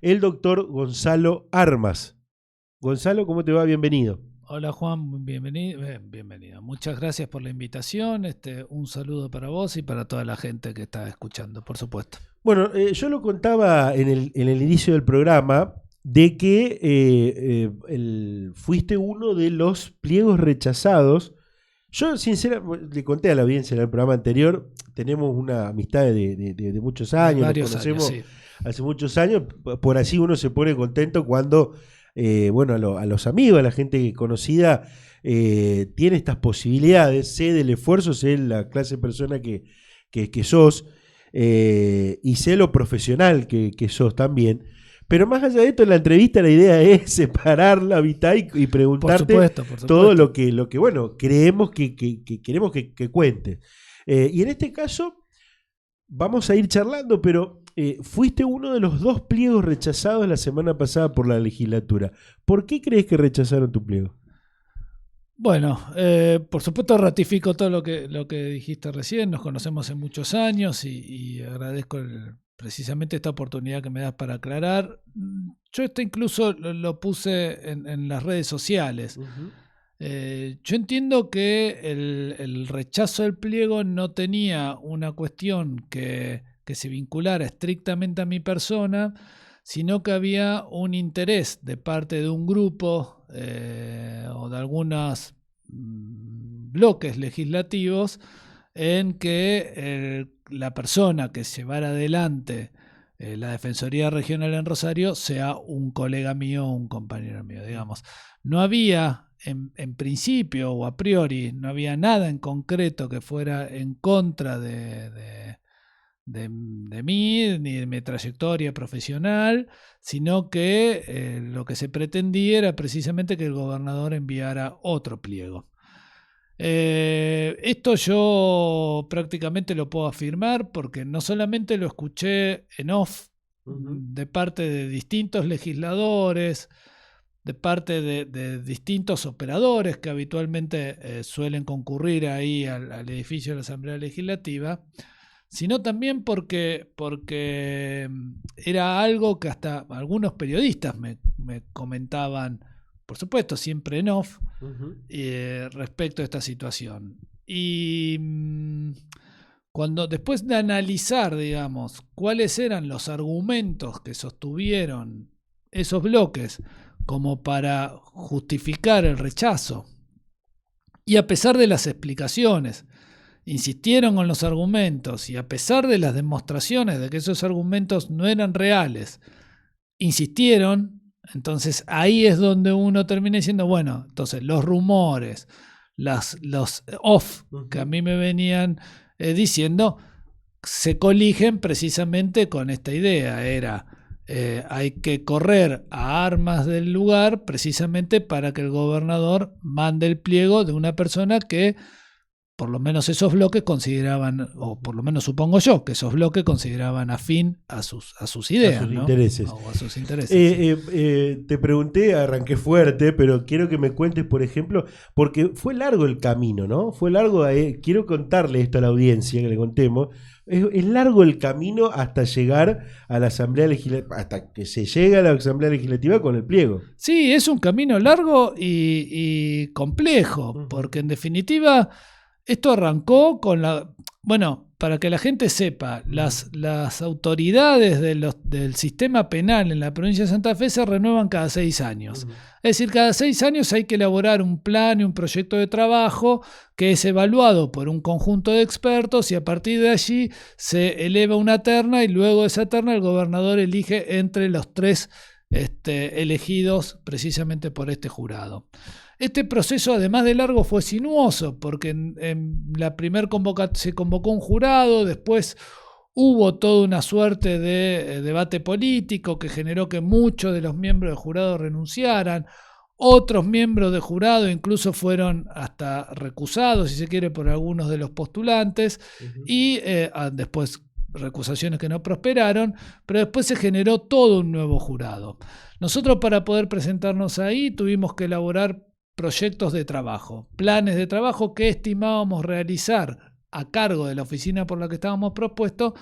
el doctor Gonzalo Armas. Gonzalo, ¿cómo te va? Bienvenido. Hola Juan, bienvenido. Bienvenido. Muchas gracias por la invitación. Un saludo para vos y para toda la gente que está escuchando, por supuesto. Bueno, yo lo contaba en el inicio del programa de que fuiste uno de los pliegos rechazados. Yo, sinceramente, le conté a la audiencia en el programa anterior, tenemos una amistad de muchos años, nos conocemos hace muchos años, por así uno se pone contento cuando, a los amigos, a la gente conocida, tiene estas posibilidades, sé del esfuerzo, sé la clase de persona que sos, y sé lo profesional que sos también. Pero más allá de esto, en la entrevista la idea es separar la mitad y preguntarte por supuesto. Todo lo que creemos que queremos que cuentes. Y en este caso vamos a ir charlando, pero fuiste uno de los 2 pliegos rechazados la semana pasada por la legislatura. ¿Por qué crees que rechazaron tu pliego? Bueno, por supuesto ratifico todo lo que dijiste recién. Nos conocemos hace muchos años y agradezco precisamente esta oportunidad que me das para aclarar. Yo incluso lo puse en las redes sociales. Uh-huh. Yo entiendo que el rechazo del pliego no tenía una cuestión que se vinculara estrictamente a mi persona, sino que había un interés de parte de un grupo o de algunos bloques legislativos en que la persona que llevara adelante la Defensoría Regional en Rosario sea un colega mío o un compañero mío, digamos. No había, en principio o a priori, no había nada en concreto que fuera en contra de mí, ni de mi trayectoria profesional, sino que lo que se pretendía era precisamente que el gobernador enviara otro pliego. Esto yo prácticamente lo puedo afirmar porque no solamente lo escuché en off de parte de distintos legisladores, de parte de distintos operadores que habitualmente suelen concurrir ahí al edificio de la Asamblea Legislativa, sino también porque era algo que hasta algunos periodistas me comentaban, por supuesto, siempre en off, respecto a esta situación. Y cuando después de analizar, digamos, cuáles eran los argumentos que sostuvieron esos bloques como para justificar el rechazo, y a pesar de las explicaciones, insistieron con los argumentos, y a pesar de las demostraciones de que esos argumentos no eran reales, insistieron. Entonces ahí es donde uno termina diciendo, bueno, entonces los rumores, los off que a mí me venían diciendo, se coligen precisamente con esta idea. Hay que correr a armas del lugar precisamente para que el gobernador mande el pliego de una persona que por lo menos esos bloques consideraban, o por lo menos supongo yo, que esos bloques consideraban afín a sus ideas, a sus intereses. O a sus intereses. Te pregunté, arranqué fuerte, pero quiero que me cuentes, por ejemplo, porque fue largo el camino, ¿no? Fue largo, quiero contarle esto a la audiencia, que le contemos. Es largo el camino hasta llegar a la Asamblea Legislativa, hasta que se llega a la Asamblea Legislativa con el pliego. Sí, es un camino largo y complejo, porque en definitiva esto arrancó con para que la gente sepa, las autoridades del sistema penal en la provincia de Santa Fe se renuevan cada 6 años. Es decir, cada 6 años hay que elaborar un plan y un proyecto de trabajo que es evaluado por un conjunto de expertos, y a partir de allí se eleva una terna, y luego de esa terna el gobernador elige entre los 3 elegidos precisamente por este jurado. Este proceso, además de largo, fue sinuoso, porque en la primera convocatoria se convocó un jurado, después hubo toda una suerte de debate político que generó que muchos de los miembros del jurado renunciaran. Otros miembros del jurado incluso fueron hasta recusados, si se quiere, por algunos de los postulantes, y después recusaciones que no prosperaron, pero después se generó todo un nuevo jurado. Nosotros, para poder presentarnos ahí, tuvimos que elaborar proyectos de trabajo, planes de trabajo que estimábamos realizar a cargo de la oficina por la que estábamos propuestos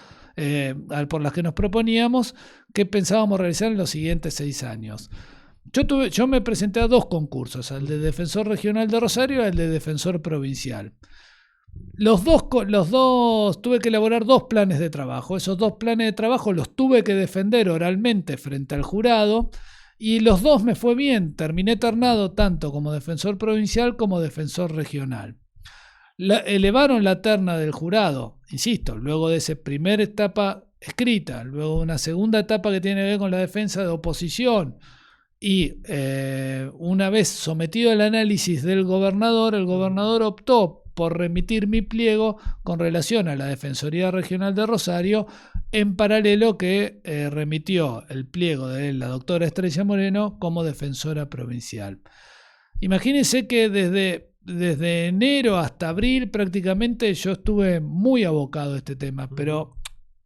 por las que nos proponíamos, que pensábamos realizar en los siguientes 6 años. Yo me presenté a 2 concursos, al de Defensor Regional de Rosario y al de Defensor Provincial. Los dos tuve que elaborar 2 planes de trabajo. Esos 2 planes de trabajo los tuve que defender oralmente frente al jurado y los 2 me fue bien. Terminé ternado tanto como defensor provincial como defensor regional. Elevaron la terna del jurado, insisto, luego de esa primera etapa escrita, luego una segunda etapa que tiene que ver con la defensa de oposición. Y una vez sometido al análisis del gobernador, el gobernador optó por remitir mi pliego con relación a la Defensoría Regional de Rosario, en paralelo que remitió el pliego de la doctora Estrella Moreno como defensora provincial. Imagínense que desde enero hasta abril prácticamente yo estuve muy abocado a este tema, pero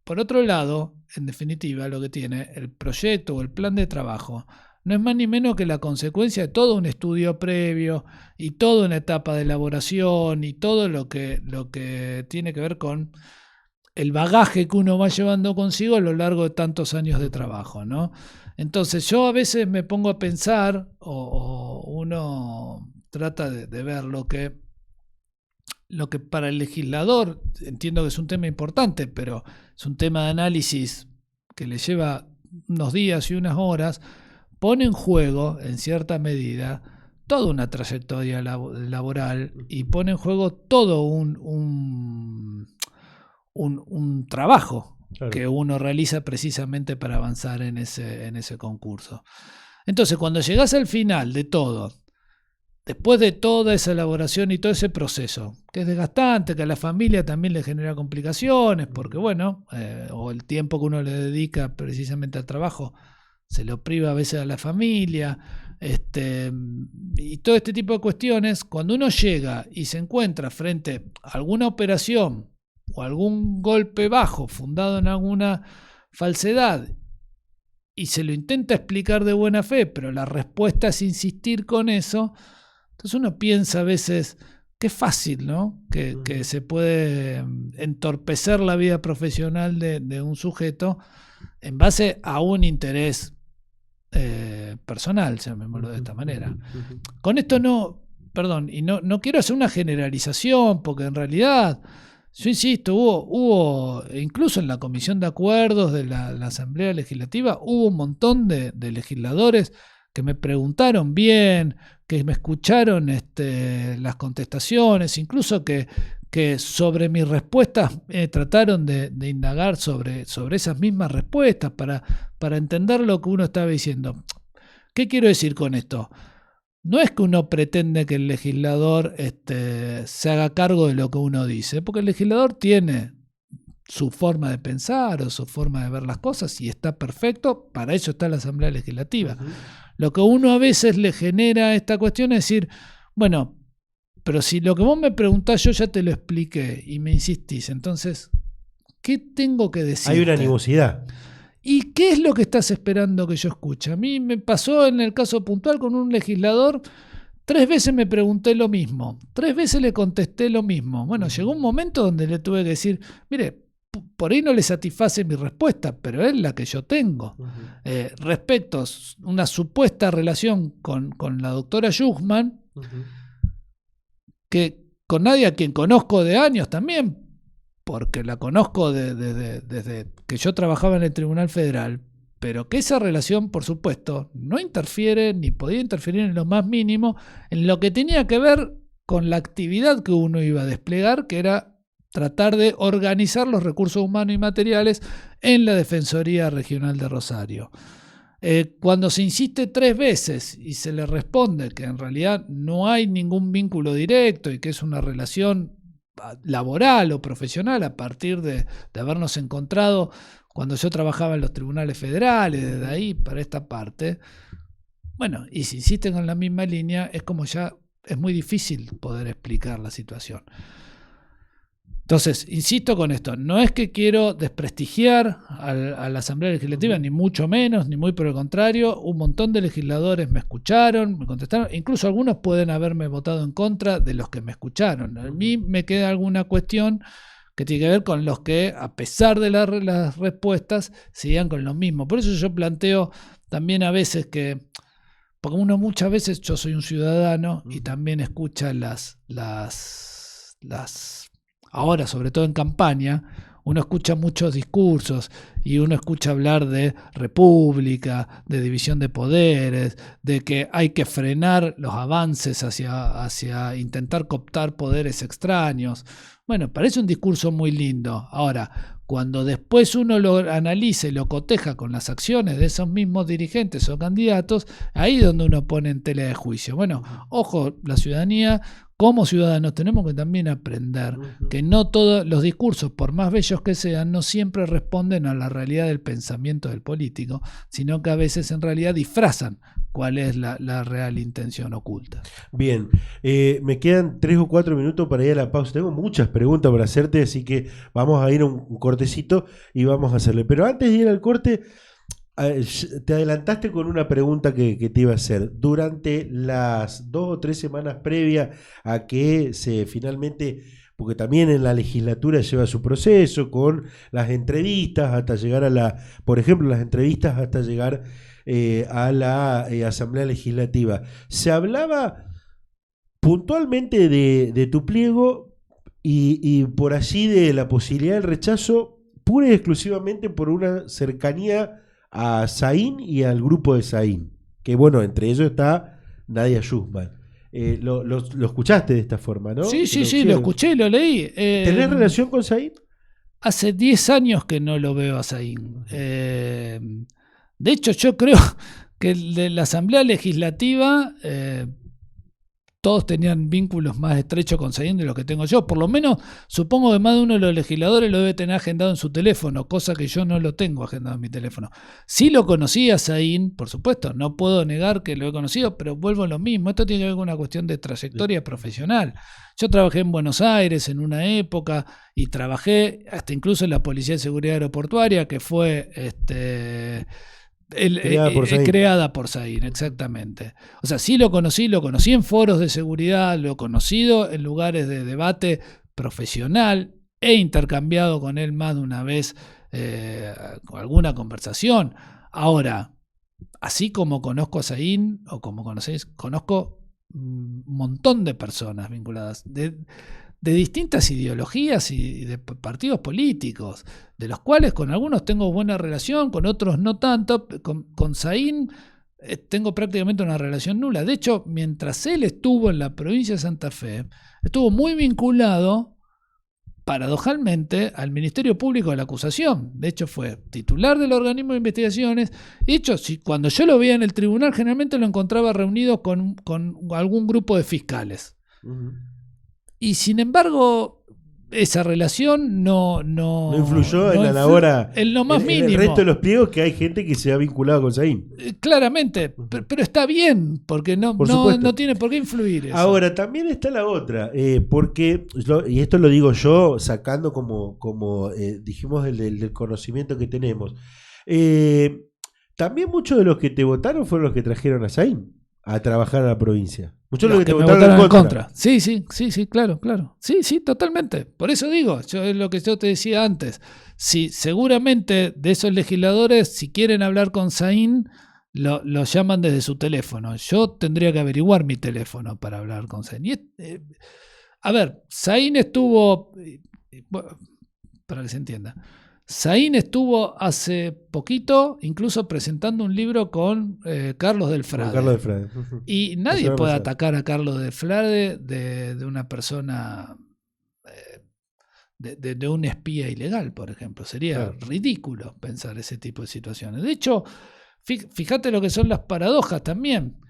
por otro lado, en definitiva, lo que tiene el proyecto o el plan de trabajo no es más ni menos que la consecuencia de todo un estudio previo y toda una etapa de elaboración y todo lo que tiene que ver con el bagaje que uno va llevando consigo a lo largo de tantos años de trabajo, ¿no? Entonces yo a veces me pongo a pensar, o uno trata de ver lo que para el legislador, entiendo que es un tema importante, pero es un tema de análisis que le lleva unos días y unas horas, pone en juego, en cierta medida, toda una trayectoria laboral y pone en juego todo un trabajo, claro, que uno realiza precisamente para avanzar en ese concurso. Entonces, cuando llegás al final de todo, después de toda esa elaboración y todo ese proceso, que es desgastante, que a la familia también le genera complicaciones, porque bueno, o el tiempo que uno le dedica precisamente al trabajo, se lo priva a veces a la familia, y todo este tipo de cuestiones, cuando uno llega y se encuentra frente a alguna operación o algún golpe bajo fundado en alguna falsedad y se lo intenta explicar de buena fe, pero la respuesta es insistir con eso, entonces uno piensa a veces que es fácil, ¿no? Que se puede entorpecer la vida profesional de un sujeto en base a un interés personal, llamémoslo de esta manera. Con esto no quiero hacer una generalización, porque en realidad, yo insisto, hubo incluso en la Comisión de Acuerdos de la Asamblea Legislativa, hubo un montón de legisladores que me preguntaron bien, que me escucharon las contestaciones, incluso que sobre mis respuestas trataron de indagar sobre esas mismas respuestas para entender lo que uno estaba diciendo. ¿Qué quiero decir con esto? No es que uno pretende que el legislador se haga cargo de lo que uno dice, porque el legislador tiene su forma de pensar o su forma de ver las cosas y está perfecto, para eso está la Asamblea Legislativa. Lo que uno a veces le genera esta cuestión es decir, bueno, pero si lo que vos me preguntás yo ya te lo expliqué y me insistís, entonces, ¿qué tengo que decir? Hay una animosidad. ¿Y qué es lo que estás esperando que yo escuche? A mí me pasó en el caso puntual con un legislador, 3 veces me pregunté lo mismo, 3 veces le contesté lo mismo. Bueno, llegó un momento donde le tuve que decir, mire, por ahí no le satisface mi respuesta, pero es la que yo tengo. Respecto a una supuesta relación con la doctora Schuchmann, que con nadie a quien conozco de años también, porque la conozco desde que yo trabajaba en el Tribunal Federal, pero que esa relación, por supuesto, no interfiere ni podía interferir en lo más mínimo en lo que tenía que ver con la actividad que uno iba a desplegar, que era tratar de organizar los recursos humanos y materiales en la Defensoría Regional de Rosario. Cuando se insiste 3 veces y se le responde que en realidad no hay ningún vínculo directo y que es una relación laboral o profesional a partir de habernos encontrado cuando yo trabajaba en los tribunales federales, desde ahí para esta parte, bueno, y si insisten con la misma línea, es como ya es muy difícil poder explicar la situación. Entonces, insisto con esto, no es que quiero desprestigiar a la Asamblea Legislativa, ni mucho menos, ni muy por el contrario. Un montón de legisladores me escucharon, me contestaron, incluso algunos pueden haberme votado en contra de los que me escucharon. A mí me queda alguna cuestión que tiene que ver con los que, a pesar de las respuestas, sigan con lo mismo. Por eso yo planteo también a veces que, porque uno muchas veces, yo soy un ciudadano y también escucha ahora, sobre todo en campaña, uno escucha muchos discursos y uno escucha hablar de república, de división de poderes, de que hay que frenar los avances hacia intentar cooptar poderes extraños. Bueno, parece un discurso muy lindo. Ahora, cuando después uno lo analiza y lo coteja con las acciones de esos mismos dirigentes o candidatos, ahí es donde uno pone en tela de juicio. Bueno, ojo, la ciudadanía, como ciudadanos, tenemos que también aprender que no todos los discursos, por más bellos que sean, no siempre responden a la realidad del pensamiento del político, sino que a veces en realidad disfrazan cuál es la real intención oculta. Bien, me quedan 3 o 4 minutos para ir a la pausa. Tengo muchas preguntas para hacerte, así que vamos a ir a un cortecito y vamos a hacerle. Pero antes de ir al corte, te adelantaste con una pregunta que te iba a hacer. Durante las 2 o 3 semanas previas a que se finalmente, porque también en la legislatura lleva su proceso con las entrevistas hasta llegar por ejemplo, las entrevistas hasta llegar a la Asamblea Legislativa. Se hablaba puntualmente de tu pliego y por allí de la posibilidad del rechazo pura y exclusivamente por una cercanía a Saín y al grupo de Saín, que bueno, entre ellos está Nadia Schussmann. Lo escuchaste de esta forma, ¿no? Sí, lo escuché, lo leí. ¿Tenés relación con Saín? Hace 10 años que no lo veo a Saín. De hecho, yo creo que de la Asamblea Legislativa todos tenían vínculos más estrechos con Saín de los que tengo yo. Por lo menos supongo que más de uno de los legisladores lo debe tener agendado en su teléfono, cosa que yo no lo tengo agendado en mi teléfono. Sí lo conocí a Saín, por supuesto, no puedo negar que lo he conocido, pero vuelvo a lo mismo. Esto tiene que ver con una cuestión de trayectoria profesional. Yo trabajé en Buenos Aires en una época y trabajé hasta incluso en la Policía de Seguridad Aeroportuaria, que fue creada por Saín, exactamente. O sea, sí lo conocí en foros de seguridad, lo he conocido en lugares de debate profesional, he intercambiado con él más de una vez con alguna conversación. Ahora, así como conozco a Saín, o como conocéis, conozco un montón de personas vinculadas de distintas ideologías y de partidos políticos, de los cuales con algunos tengo buena relación, con otros no tanto. Con Saín tengo prácticamente una relación nula. De hecho, mientras él estuvo en la provincia de Santa Fe, estuvo muy vinculado, paradojalmente, al Ministerio Público de la Acusación. De hecho, fue titular del organismo de investigaciones. De hecho, cuando yo lo veía en el tribunal, generalmente lo encontraba reunido con algún grupo de fiscales. Y sin embargo, esa relación no influyó en la labor, en lo más mínimo. En el resto de los pliegos, que hay gente que se ha vinculado con Saín. Claramente, pero está bien, porque no tiene por qué influir eso. Ahora, también está la otra, porque, y esto lo digo yo, sacando como dijimos del conocimiento que tenemos, también muchos de los que te votaron fueron los que trajeron a Saín a trabajar a la provincia. Muchos de los que te votaron en contra. Sí, claro. Sí, totalmente. Por eso digo, es lo que yo te decía antes. Si seguramente de esos legisladores, si quieren hablar con Saín, lo llaman desde su teléfono. Yo tendría que averiguar mi teléfono para hablar con Saín. A ver, Saín estuvo, para que se entienda, Saín estuvo hace poquito incluso presentando un libro con Carlos del Frade. Carlos del Frade. Y nadie puede atacar a Carlos del Frade de una persona, de un espía ilegal, por ejemplo. Sería ridículo pensar ese tipo de situaciones. De hecho, fíjate lo que son las paradojas también.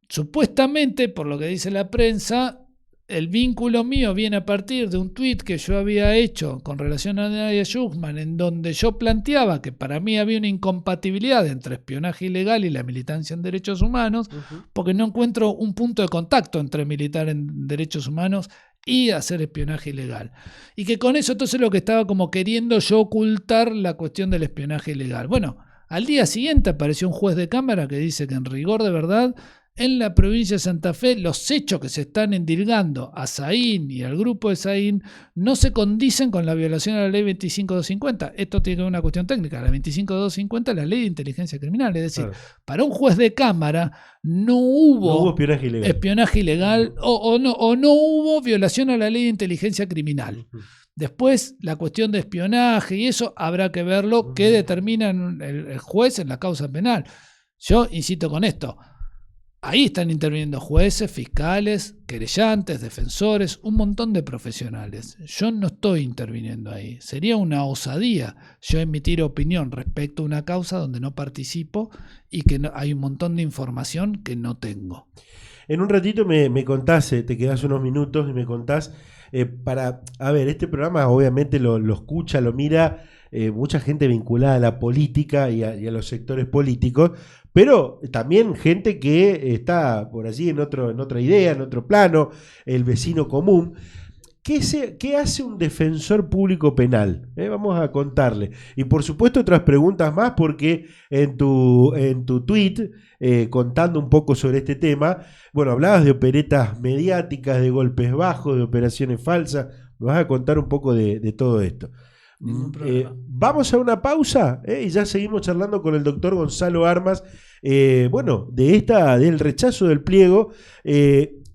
Supuestamente, por lo que dice la prensa, el vínculo mío viene a partir de un tuit que yo había hecho con relación a Nadia Schussmann, en donde yo planteaba que para mí había una incompatibilidad entre espionaje ilegal y la militancia en derechos humanos, porque no encuentro un punto de contacto entre militar en derechos humanos y hacer espionaje ilegal. Y que con eso entonces lo que estaba como queriendo yo ocultar la cuestión del espionaje ilegal. Bueno, al día siguiente apareció un juez de cámara que dice que en rigor de verdad en la provincia de Santa Fe los hechos que se están endilgando a Saín y al grupo de Saín no se condicen con la violación a la ley 25250. Esto tiene que ver una cuestión técnica. La 25250 es la ley de inteligencia criminal. Es decir, para un juez de cámara no hubo espionaje ilegal o no hubo violación a la ley de inteligencia criminal. Después, la cuestión de espionaje y eso habrá que verlo que determina el juez en la causa penal. Yo insisto con esto. Ahí están interviniendo jueces, fiscales, querellantes, defensores, un montón de profesionales. Yo no estoy interviniendo ahí. Sería una osadía yo emitir opinión respecto a una causa donde no participo y que hay un montón de información que no tengo. En un ratito me contás, te quedás unos minutos y me contás, este programa obviamente lo escucha, lo mira mucha gente vinculada a la política y a los sectores políticos, pero también gente que está por allí en otra idea, en otro plano, el vecino común. ¿Qué hace un defensor público penal? Vamos a contarle. Y por supuesto otras preguntas más, porque en tu tweet, contando un poco sobre este tema, bueno, hablabas de operetas mediáticas, de golpes bajos, de operaciones falsas. Me vas a contar un poco de todo esto. Vamos a una pausa y ya seguimos charlando con el doctor Gonzalo Armas, del rechazo del pliego.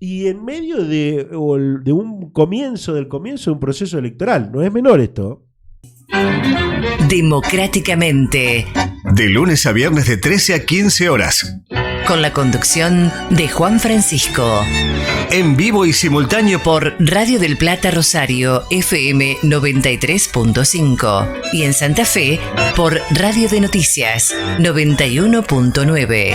Y en medio de un comienzo de un proceso electoral. No es menor esto. Democráticamente. De lunes a viernes de 13 a 15 horas. Con la conducción de Juan Francisco. En vivo y simultáneo por Radio del Plata Rosario FM 93.5. Y en Santa Fe por Radio de Noticias 91.9.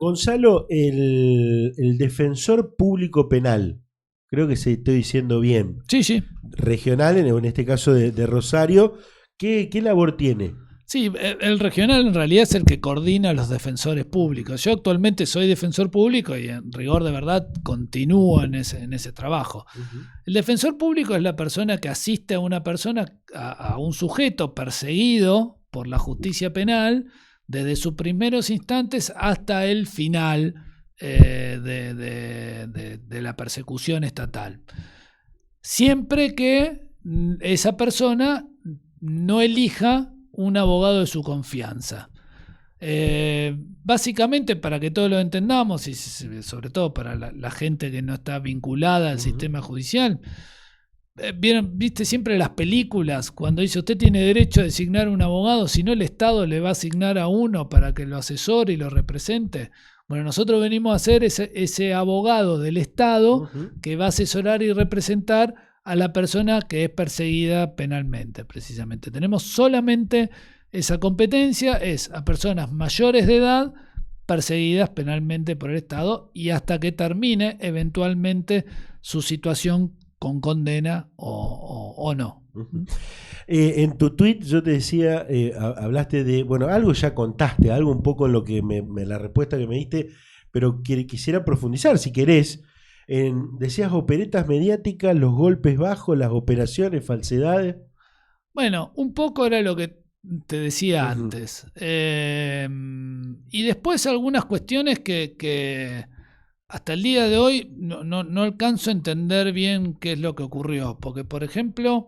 Gonzalo, el defensor público penal, creo que se estoy diciendo bien. Sí. Regional, en este caso de Rosario, ¿qué labor tiene? Sí, el regional en realidad es el que coordina a los defensores públicos. Yo actualmente soy defensor público y en rigor de verdad continúo en ese trabajo. Uh-huh. El defensor público es la persona que asiste a una persona, a un sujeto perseguido por la justicia penal, desde sus primeros instantes hasta el final de la persecución estatal. Siempre que esa persona no elija un abogado de su confianza. Básicamente, para que todos lo entendamos, y sobre todo para la gente que no está vinculada al sistema judicial, ¿viste siempre las películas cuando dice usted tiene derecho a designar un abogado, si no el Estado le va a asignar a uno para que lo asesore y lo represente? Bueno, nosotros venimos a ser ese abogado del Estado que va a asesorar y representar a la persona que es perseguida penalmente, precisamente. Tenemos solamente esa competencia, es a personas mayores de edad perseguidas penalmente por el Estado y hasta que termine eventualmente su situación con condena o no. En tu tweet yo te decía, hablaste de, algo ya contaste, algo un poco en lo que la respuesta que me diste, pero quisiera profundizar, si querés. Decías operetas mediáticas, los golpes bajos, las operaciones, falsedades. Bueno, un poco era lo que te decía antes. Y después algunas cuestiones que hasta el día de hoy no alcanzo a entender bien qué es lo que ocurrió. Porque, por ejemplo,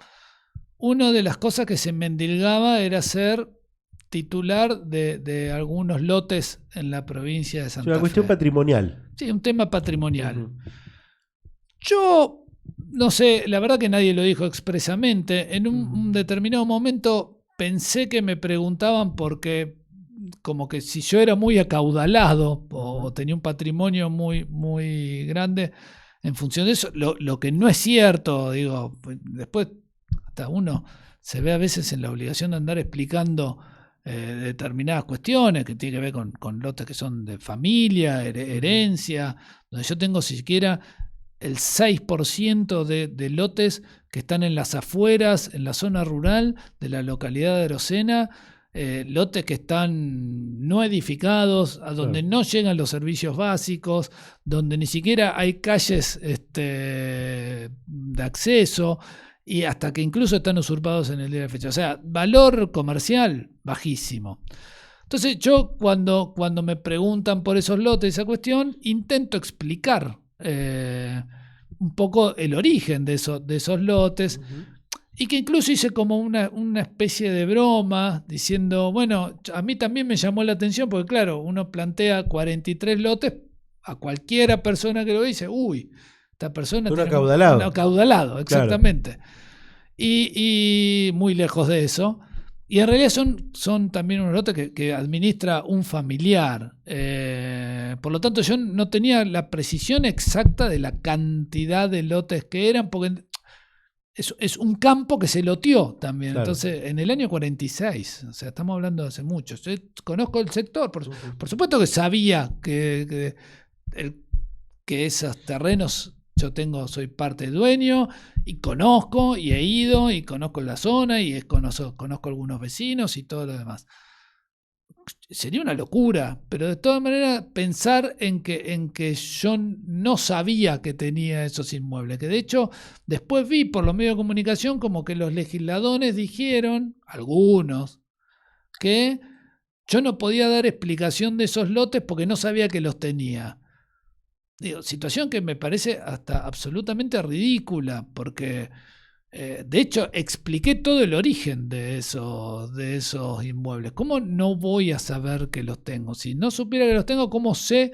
una de las cosas que se me endilgaba era ser titular de algunos lotes en la provincia de Santa Fe. Una cuestión patrimonial. Sí, un tema patrimonial. Yo, no sé, la verdad que nadie lo dijo expresamente. En un determinado momento pensé que me preguntaban porque como que si yo era muy acaudalado o tenía un patrimonio muy, muy grande en función de eso, lo que no es cierto, digo, después hasta uno se ve a veces en la obligación de andar explicando determinadas cuestiones que tienen que ver con lotes que son de familia, herencia, donde yo tengo siquiera el 6% de lotes que están en las afueras, en la zona rural de la localidad de Arocena, lotes que están no edificados, a donde no llegan los servicios básicos, donde ni siquiera hay calles de acceso, y hasta que incluso están usurpados en el día de la fecha. O sea, valor comercial bajísimo. Entonces yo cuando me preguntan por esos lotes, esa cuestión, intento explicar un poco el origen de esos lotes. Y que incluso hice como una especie de broma, diciendo, bueno, a mí también me llamó la atención, porque claro, uno plantea 43 lotes, a cualquiera persona que lo dice, uy, esta persona un tiene acaudalado. un acaudalado, exactamente. Claro. Y muy lejos de eso. Y en realidad son también unos lotes que administra un familiar. Por lo tanto, yo no tenía la precisión exacta de la cantidad de lotes que eran, porque es un campo que se loteó también. Claro. Entonces, en el año 46, o sea, estamos hablando de hace mucho. Yo conozco el sector, por supuesto que sabía que esos terrenos soy parte dueño, y conozco, y he ido, y conozco la zona, y conozco algunos vecinos y todo lo demás. Sería una locura, pero de todas maneras pensar en que yo no sabía que tenía esos inmuebles, que de hecho después vi por los medios de comunicación como que los legisladores dijeron, algunos, que yo no podía dar explicación de esos lotes porque no sabía que los tenía. Digo, situación que me parece hasta absolutamente ridícula, porque de hecho expliqué todo el origen de esos inmuebles. ¿Cómo no voy a saber que los tengo? Si no supiera que los tengo, ¿cómo sé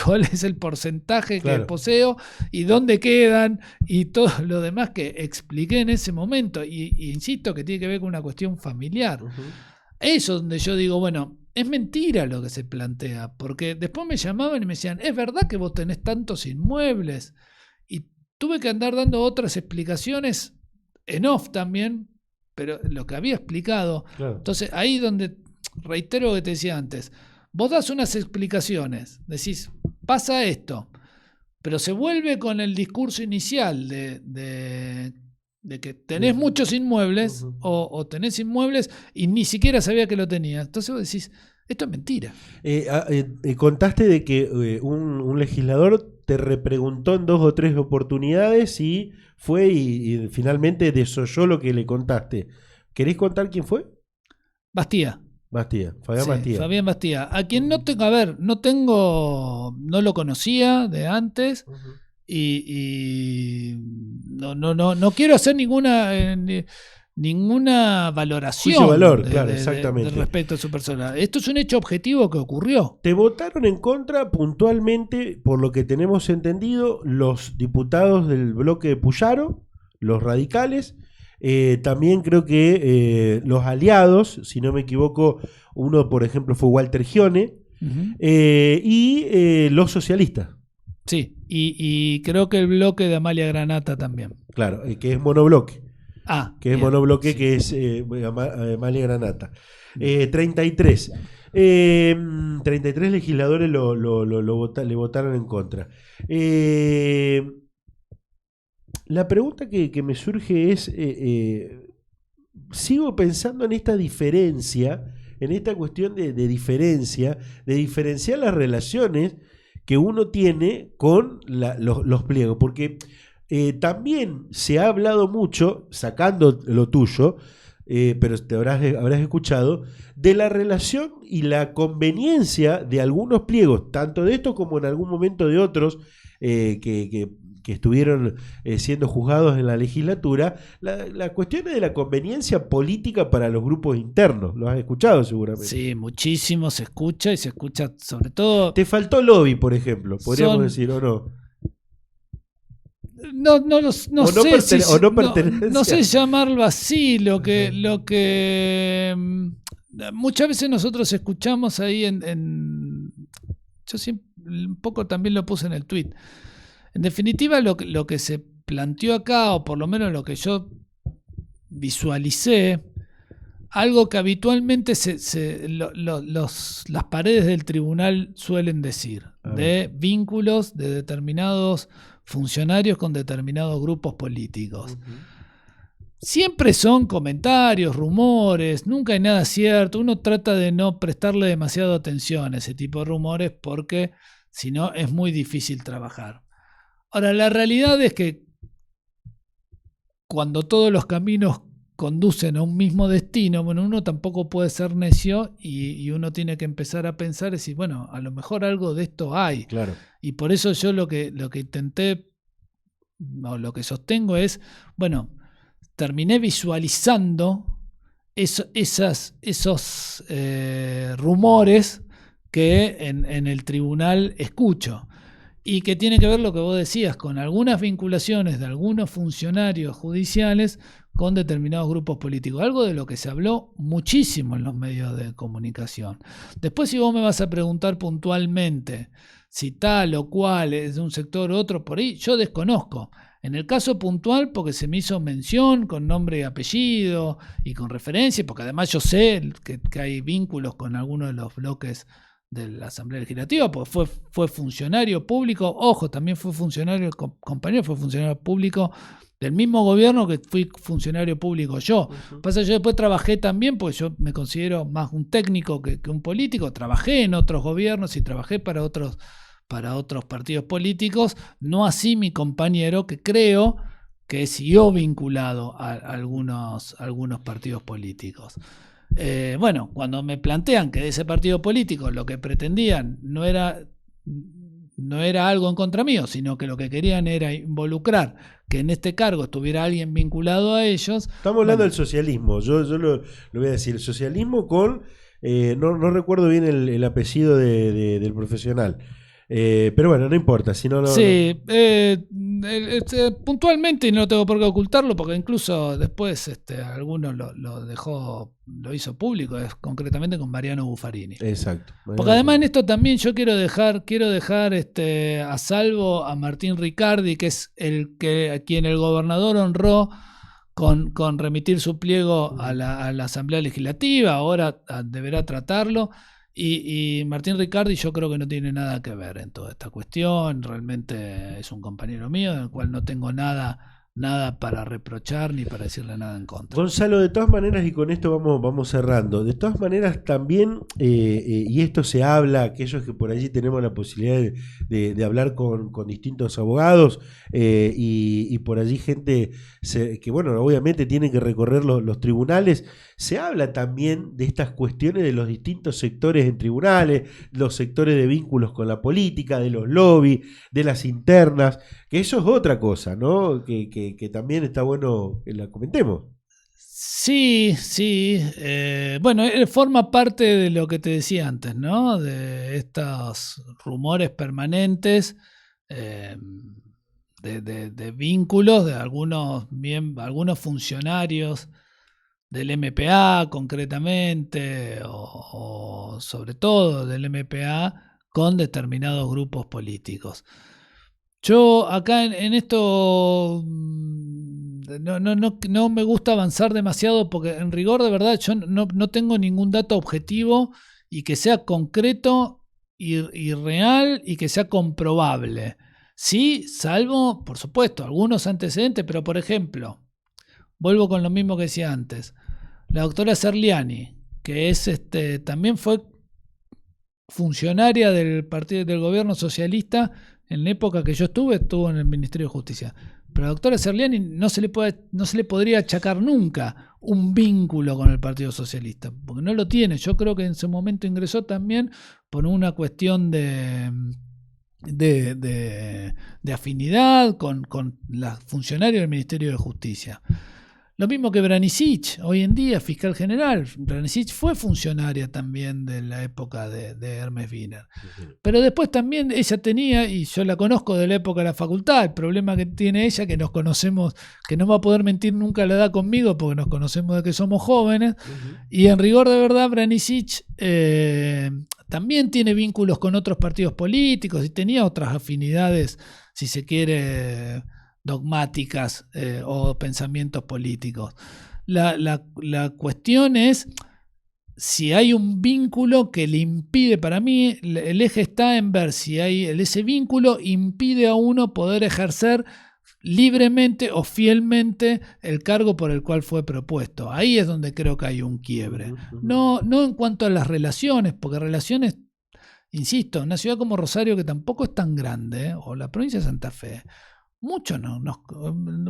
cuál es el porcentaje que poseo y dónde quedan y todo lo demás que expliqué en ese momento? Y insisto que tiene que ver con una cuestión familiar. Eso es donde yo digo, bueno, es mentira lo que se plantea, porque después me llamaban y me decían, ¿es verdad que vos tenés tantos inmuebles? Y tuve que andar dando otras explicaciones en off también, pero lo que había explicado. Claro. Entonces ahí donde reitero lo que te decía antes, vos das unas explicaciones, decís, pasa esto, pero se vuelve con el discurso inicial de que tenés muchos inmuebles o tenés inmuebles y ni siquiera sabía que lo tenías. Entonces vos decís, esto es mentira. Contaste de que un legislador te repreguntó en 2 o 3 oportunidades y fue y finalmente desoyó lo que le contaste. ¿Querés contar quién fue? Bastía, Fabián Bastía. Fabián Bastía. A quien no lo conocía de antes. Y no quiero hacer ninguna valoración valor, exactamente. Respecto a su persona. Esto es un hecho objetivo que ocurrió. Te votaron en contra puntualmente, por lo que tenemos entendido, los diputados del bloque de Puyaro, los radicales, también creo que los aliados, si no me equivoco, uno por ejemplo fue Walter Gione, y los socialistas. Sí, y creo que el bloque de Amalia Granata también. Claro, que es monobloque. Que es monobloque, sí. Que es Amalia Granata. 33. 33 legisladores le votaron en contra. La pregunta que me surge es, sigo pensando en esta diferencia, en esta cuestión de diferenciar las relaciones que uno tiene con los pliegos, porque también se ha hablado mucho, sacando lo tuyo, pero te habrás escuchado, de la relación y la conveniencia de algunos pliegos, tanto de estos como en algún momento de otros que estuvieron siendo juzgados en la legislatura, la cuestión de la conveniencia política para los grupos internos. ¿Lo has escuchado seguramente? Sí, muchísimo se escucha, y se escucha sobre todo... Te faltó lobby, por ejemplo, podríamos decir, ¿o no? No sé llamarlo así. Lo que muchas veces nosotros escuchamos ahí yo siempre, un poco también lo puse en el tweet. En definitiva, lo que se planteó acá, o por lo menos lo que yo visualicé, algo que habitualmente las paredes del tribunal suelen decir, de vínculos de determinados funcionarios con determinados grupos políticos. Siempre son comentarios, rumores, nunca hay nada cierto. Uno trata de no prestarle demasiada atención a ese tipo de rumores porque si no es muy difícil trabajar. Ahora, la realidad es que cuando todos los caminos conducen a un mismo destino, bueno, uno tampoco puede ser necio y uno tiene que empezar a pensar y decir, bueno, a lo mejor algo de esto hay. Claro. Y por eso yo lo que intenté, o lo que sostengo es, bueno, terminé visualizando esos rumores que en el tribunal escucho. Y que tiene que ver lo que vos decías, con algunas vinculaciones de algunos funcionarios judiciales con determinados grupos políticos. Algo de lo que se habló muchísimo en los medios de comunicación. Después, si vos me vas a preguntar puntualmente si tal o cual es de un sector u otro, por ahí yo desconozco. En el caso puntual, porque se me hizo mención con nombre y apellido y con referencia, porque además yo sé que hay vínculos con algunos de los bloques de la Asamblea Legislativa, porque fue funcionario público, ojo, también fue funcionario, compañero, fue funcionario público del mismo gobierno que fui funcionario público yo. Pasa que yo después trabajé también, porque yo me considero más un técnico que un político, trabajé en otros gobiernos y trabajé para otros partidos políticos, no así mi compañero, que creo que siguió vinculado a algunos partidos políticos. Bueno, cuando me plantean que de ese partido político lo que pretendían no era algo en contra mío, sino que lo que querían era involucrar que en este cargo estuviera alguien vinculado a ellos. Estamos hablando del socialismo. Yo lo voy a decir, el socialismo con, no recuerdo bien el apellido del profesional. Pero bueno, no importa. Si no, sí, puntualmente, y no tengo por qué ocultarlo, porque incluso después alguno lo hizo público, es concretamente con Mariano Buffarini. Exacto. Porque además en esto también yo quiero dejar a salvo a Martín Riccardi, que es a quien el gobernador honró con remitir su pliego a la Asamblea Legislativa. Ahora deberá tratarlo. Y Martín Riccardi yo creo que no tiene nada que ver en toda esta cuestión. Realmente es un compañero mío del cual no tengo nada para reprochar ni para decirle nada en contra. Gonzalo, de todas maneras, y con esto vamos cerrando, de todas maneras también, y esto se habla, aquellos que por allí tenemos la posibilidad de hablar con distintos abogados, y por allí gente que, bueno, obviamente tiene que recorrer los tribunales, se habla también de estas cuestiones de los distintos sectores en tribunales, los sectores de vínculos con la política, de los lobbies, de las internas, que eso es otra cosa, ¿no? Que también está bueno que la comentemos. Sí. Bueno, forma parte de lo que te decía antes, ¿no? De estos rumores permanentes de vínculos de algunos funcionarios del MPA concretamente, o sobre todo del MPA con determinados grupos políticos. Yo acá en esto no me gusta avanzar demasiado, porque en rigor de verdad yo no tengo ningún dato objetivo y que sea concreto y real y que sea comprobable. Sí, salvo, por supuesto, algunos antecedentes, pero por ejemplo, vuelvo con lo mismo que decía antes. La doctora Serliani, que también fue funcionaria del gobierno socialista en la época que yo estuvo en el Ministerio de Justicia. Pero a la doctora Serliani no se le podría achacar nunca un vínculo con el Partido Socialista, porque no lo tiene. Yo creo que en su momento ingresó también por una cuestión de afinidad con los funcionarios del Ministerio de Justicia. Lo mismo que Branicic, hoy en día fiscal general. Branicic fue funcionaria también de la época de Hermes Wiener. Pero después también ella tenía, y yo la conozco de la época de la facultad, el problema que tiene ella, que nos conocemos, que no va a poder mentir nunca la edad conmigo, porque nos conocemos de que somos jóvenes, y en rigor de verdad Branicic también tiene vínculos con otros partidos políticos y tenía otras afinidades, si se quiere, dogmáticas o pensamientos políticos. La cuestión es si hay un vínculo que le impide, para mí el eje está en ver si ese vínculo impide a uno poder ejercer libremente o fielmente el cargo por el cual fue propuesto. Ahí es donde creo que hay un quiebre. No en cuanto a las relaciones, porque relaciones, insisto, una ciudad como Rosario, que tampoco es tan grande, o la provincia de Santa Fe, muchos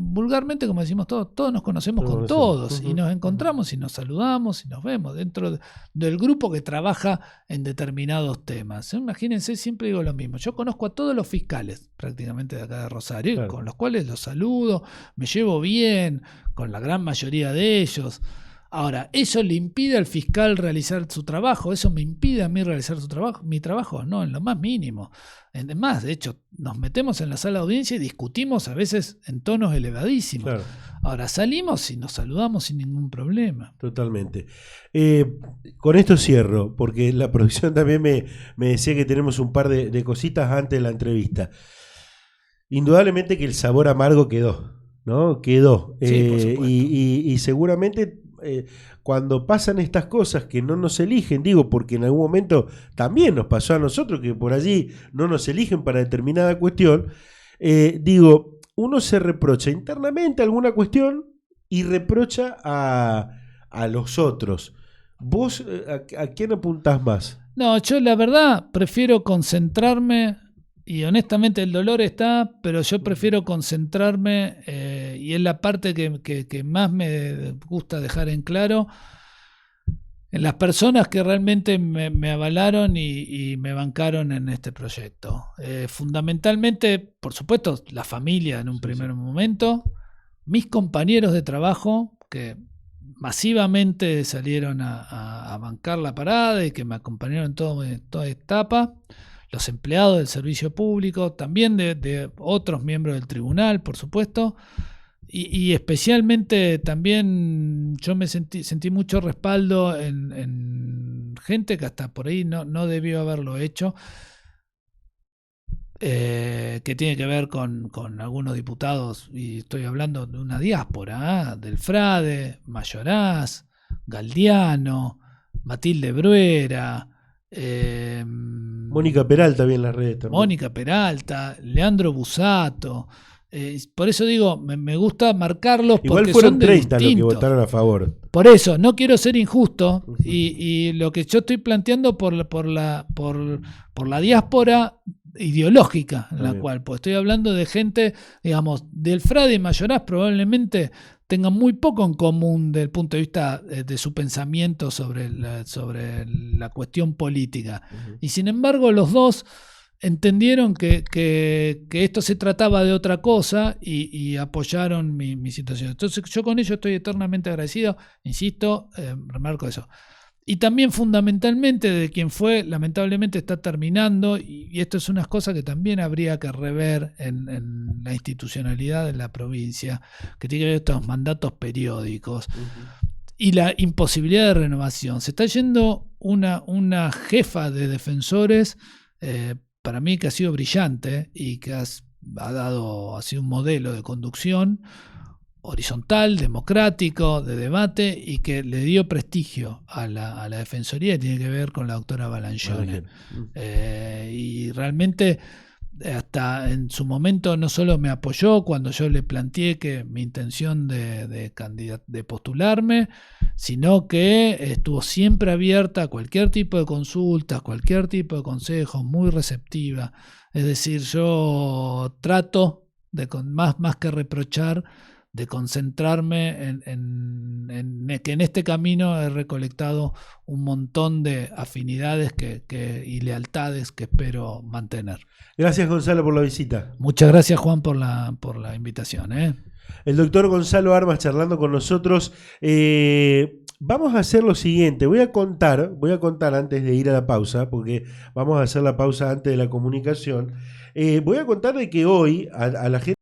vulgarmente, como decimos todos nos conocemos con todos, y nos encontramos y nos saludamos y nos vemos dentro del grupo que trabaja en determinados temas. Imagínense, siempre digo lo mismo, yo conozco a todos los fiscales prácticamente de acá de Rosario, claro, con los cuales los saludo, me llevo bien con la gran mayoría de ellos. Ahora, ¿eso le impide al fiscal realizar su trabajo? ¿Eso me impide a mí realizar mi trabajo? No, en lo más mínimo. Además, de hecho, nos metemos en la sala de audiencia y discutimos a veces en tonos elevadísimos. Claro. Ahora, salimos y nos saludamos sin ningún problema. Totalmente. Con esto cierro, porque la producción también me decía que tenemos un par de cositas antes de la entrevista. Indudablemente que el sabor amargo quedó, ¿no? Quedó. Sí, por supuesto. Y seguramente... cuando pasan estas cosas que no nos eligen, digo, porque en algún momento también nos pasó a nosotros que por allí no nos eligen para determinada cuestión, digo, uno se reprocha internamente alguna cuestión y reprocha a los otros. ¿Vos a quién apuntás más? No, yo la verdad prefiero concentrarme. Y honestamente el dolor está, pero yo prefiero concentrarme, y es la parte que más me gusta dejar en claro, en las personas que realmente me avalaron y me bancaron en este proyecto. Fundamentalmente, por supuesto, la familia en un primer momento, mis compañeros de trabajo que masivamente salieron a bancar la parada y que me acompañaron en toda etapa. Los empleados del servicio público, también de otros miembros del tribunal, por supuesto, y especialmente también yo me sentí mucho respaldo en gente que hasta por ahí no debió haberlo hecho, que tiene que ver con algunos diputados, y estoy hablando de una diáspora, del Frade, Mayoraz, Galdiano, Matilde Bruera, Mónica Peralta, bien en las redes también. Mónica Peralta, Leandro Busato. Por eso digo, me gusta marcarlos. Igual porque fueron son 30 distintos. los que votaron a favor. Por eso, no quiero ser injusto, y lo que yo estoy planteando por la diáspora ideológica en la cual, pues estoy hablando de gente, digamos, del Frade y Mayoraz probablemente tengan muy poco en común desde el punto de vista de su pensamiento sobre la cuestión política. Y sin embargo, los dos entendieron que esto se trataba de otra cosa y apoyaron mi situación. Entonces yo con ello estoy eternamente agradecido, insisto, remarco eso. Y también fundamentalmente de quien fue, lamentablemente está terminando, y esto es unas cosas que también habría que rever en la institucionalidad de la provincia, que tiene que ver estos mandatos periódicos y la imposibilidad de renovación. Se está yendo una jefa de defensores, para mí que ha sido brillante y que ha sido un modelo de conducción horizontal, democrático, de debate, y que le dio prestigio a la Defensoría, y tiene que ver con la doctora Balangione. Y realmente hasta en su momento no solo me apoyó cuando yo le planteé que mi intención de postularme, sino que estuvo siempre abierta a cualquier tipo de consultas, cualquier tipo de consejos, muy receptiva. Es decir, yo trato de, más que reprochar, de concentrarme en que en este camino he recolectado un montón de afinidades y lealtades que espero mantener. Gracias, Gonzalo, por la visita. Muchas gracias, Juan, por la invitación. El doctor Gonzalo Armas charlando con nosotros. Vamos a hacer lo siguiente. Voy a contar antes de ir a la pausa, porque vamos a hacer la pausa antes de la comunicación. Voy a contar de que hoy a la gente